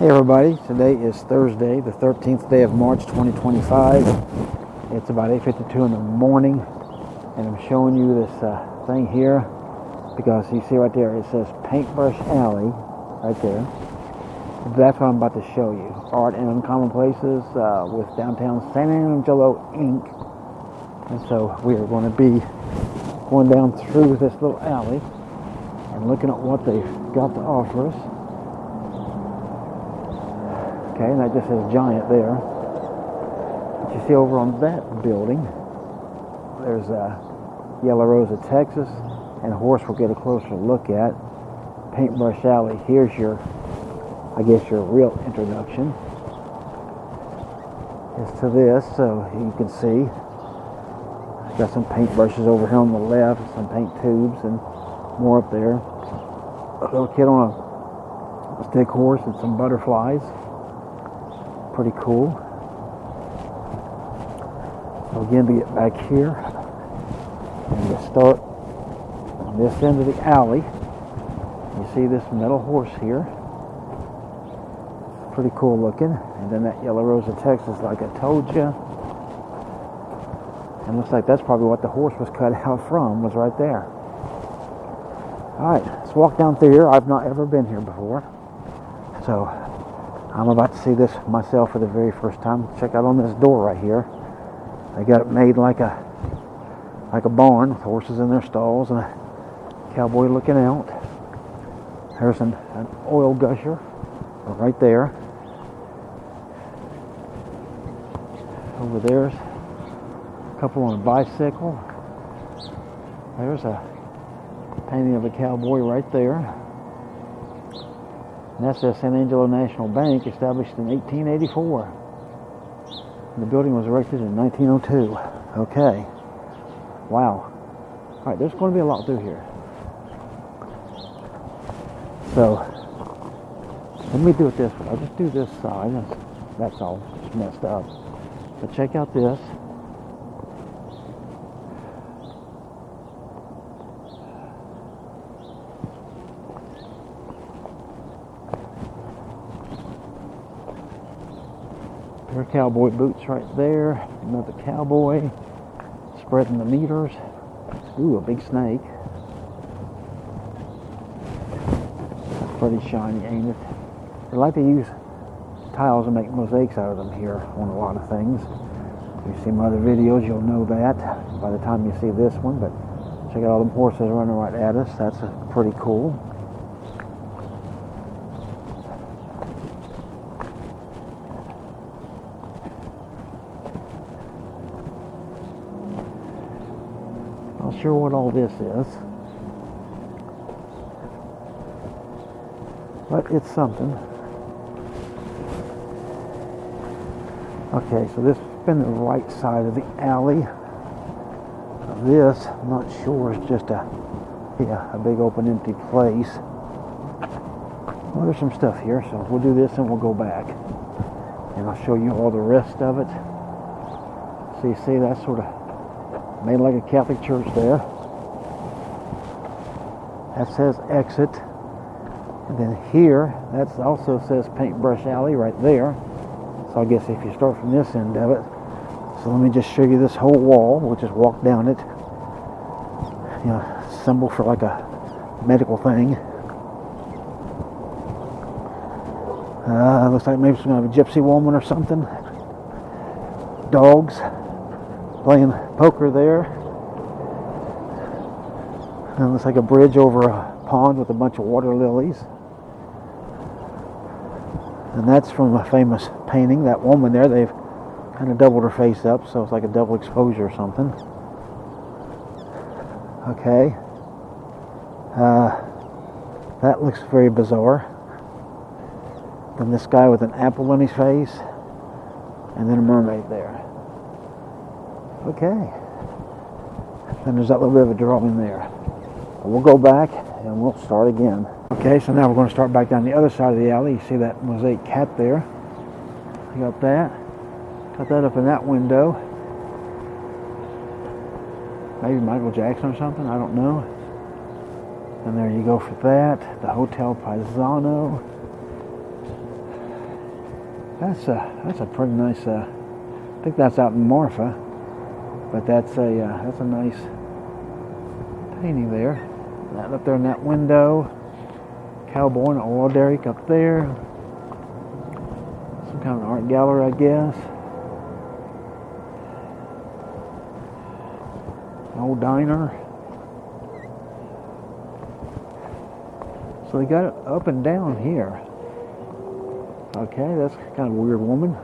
Hey everybody, today is Thursday, the 13th day of March 2025. It's about 8:52 in the morning, and I'm showing you this thing here because you see right there, it says Paintbrush Alley, right there. That's what I'm about to show you. Art in Uncommon Places with downtown San Angelo, Inc. And so we are going to be going down through this little alley and looking at what they've got to offer us. Okay, and that just says Giant there. But you see over on that building, there's Yellow Rose of Texas, and a horse we'll get a closer look at. Paintbrush Alley. Here's your, I guess, your real introduction is to this. So you can see, got some paintbrushes over here on the left, some paint tubes, and more up there. A little kid on a stick horse and some butterflies. Pretty cool. So again, to get back here, and to start on this end of the alley, you see this metal horse here. Pretty cool looking. And then that Yellow Rose of Texas, like I told you. And looks like that's probably what the horse was cut out from, was right there. Alright, let's walk down through here. I've not ever been here before. So I'm about to see this myself for the very first time. Check out on this door right here. They got it made like a barn with horses in their stalls and a cowboy looking out. There's an oil gusher right there. Over there's a couple on a bicycle. There's a painting of a cowboy right there. And that's the San Angelo National Bank, established in 1884. And the building was erected in 1902. Okay. Wow. Alright, there's going to be a lot through here. So, let me do it this way. I'll just do this side. That's all. It's messed up. But check out this. There are cowboy boots right there. Another cowboy spreading the meters. Ooh, a big snake. That's pretty shiny, ain't it? They like to use tiles and make mosaics out of them here on a lot of things. If you see my other videos, you'll know that by the time you see this one. But check out all them horses running right at us. That's pretty cool. Not sure what all this is, but it's something. Okay, so this has been the right side of the alley. This, I'm not sure, is just a big open empty place. Well, there's some stuff here, so we'll do this and we'll go back. And I'll show you all the rest of it. So you see that's sort of made like a Catholic church there. That says exit. And then here, that also says Paintbrush Alley right there. So I guess if you start from this end of it. So let me just show you this whole wall. We'll just walk down it. You know, symbol for like a medical thing. Looks like maybe some kind of a gypsy woman or something. Dogs playing poker there. And it looks like a bridge over a pond with a bunch of water lilies. And that's from a famous painting. That woman there, they've kind of doubled her face up, so it's like a double exposure or something. Okay. That looks very bizarre. Then this guy with an apple on his face, and then a mermaid there. Okay. Then there's that little bit of a drawing there. We'll go back and we'll start again. Okay, so now we're going to start back down the other side of the alley. You see that mosaic cat there? You got that. Got that up in that window. Maybe Michael Jackson or something, I don't know. And there you go for that. The Hotel Paisano. That's a pretty nice. I think that's out in Marfa, but that's a nice painting there. That up there in that window. Cowboy and oil derrick up there. Some kind of art gallery, I guess. An old diner. So they got it up and down here. Okay, that's kind of a weird woman.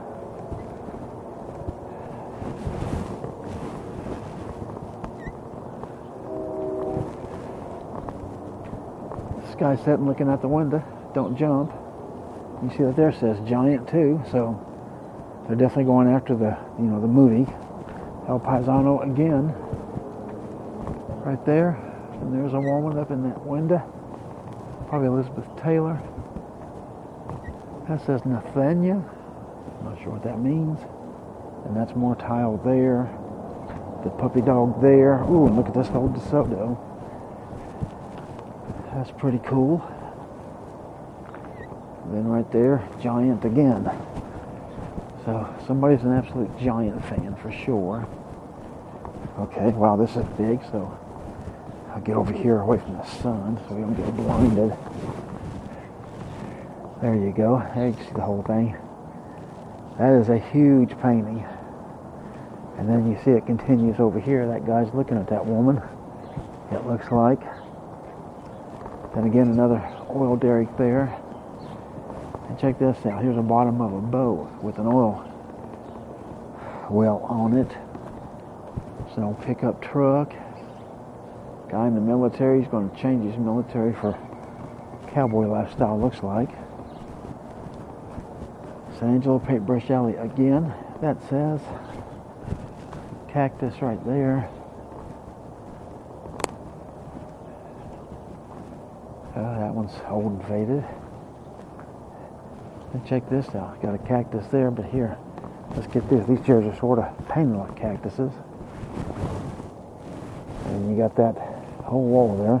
This guy's sitting looking out the window. Don't jump. You see that there says giant too, so they're definitely going after the the movie El Paisano again. Right there. And there's a woman up in that window. Probably Elizabeth Taylor. That says Nathania. Not sure what that means. And that's more tile there. The puppy dog there. Ooh, and look at this old DeSoto. That's pretty cool. And then right there, giant again. So somebody's an absolute giant fan for sure. Okay, wow, this is big, so I'll get over here away from the sun so we don't get blinded. There you go. There you can see the whole thing. That is a huge painting. And then you see it continues over here. That guy's looking at that woman, it looks like. Then again, another oil derrick there. And check this out. Here's the bottom of a boat with an oil well on it. It's an old pickup truck. Guy in the military. He's going to change his military for cowboy lifestyle, looks like. San Angelo Paintbrush Alley again. That says cactus right there. That one's old and faded. And check this out. Got a cactus there, but here, let's get this. These chairs are sort of painted like cactuses. And you got that whole wall there.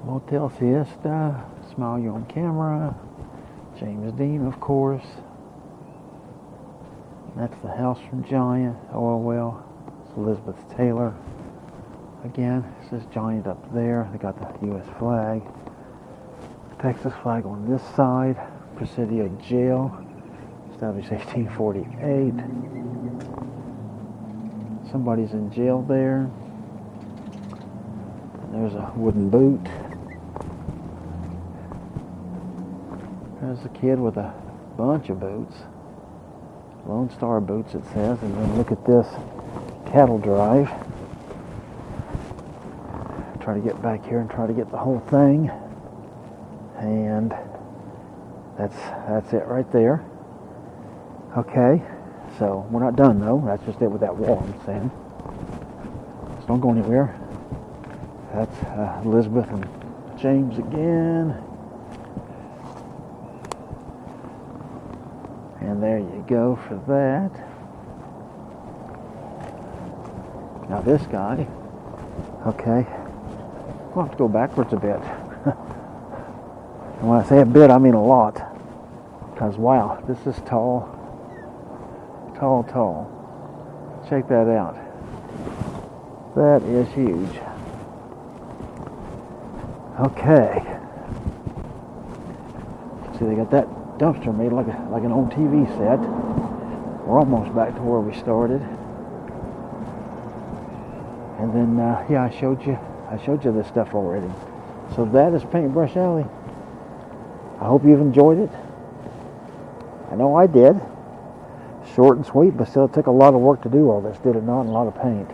Motel Siesta, Smile You on Camera, James Dean, of course. That's the house from Giant, oil well. It's Elizabeth Taylor. Again, it says Giant up there. They got the U.S. flag. Texas flag on this side. Presidio Jail, established 1848. Somebody's in jail there. And there's a wooden boot. There's a kid with a bunch of boots. Lone Star boots, it says. And then look at this cattle drive. Try to get back here and try to get the whole thing. And that's it right there. Okay, so we're not done though. That's just it with that wall, I'm saying. So don't go anywhere. That's Elizabeth and James again. And there you go for that. Now this guy, okay, we'll have to go backwards a bit. And when I say a bit, I mean a lot. Because wow, this is tall. Tall, tall. Check that out. That is huge. Okay. See, they got that dumpster made like an old TV set. We're almost back to where we started. And then yeah, I showed you this stuff already. So that is Paintbrush Alley. I hope you've enjoyed it. I know I did. Short and sweet, but still it took a lot of work to do all this, did it not? And a lot of paint.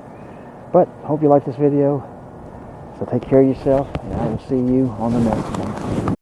But hope you like this video. So take care of yourself, and I will see you on the next one.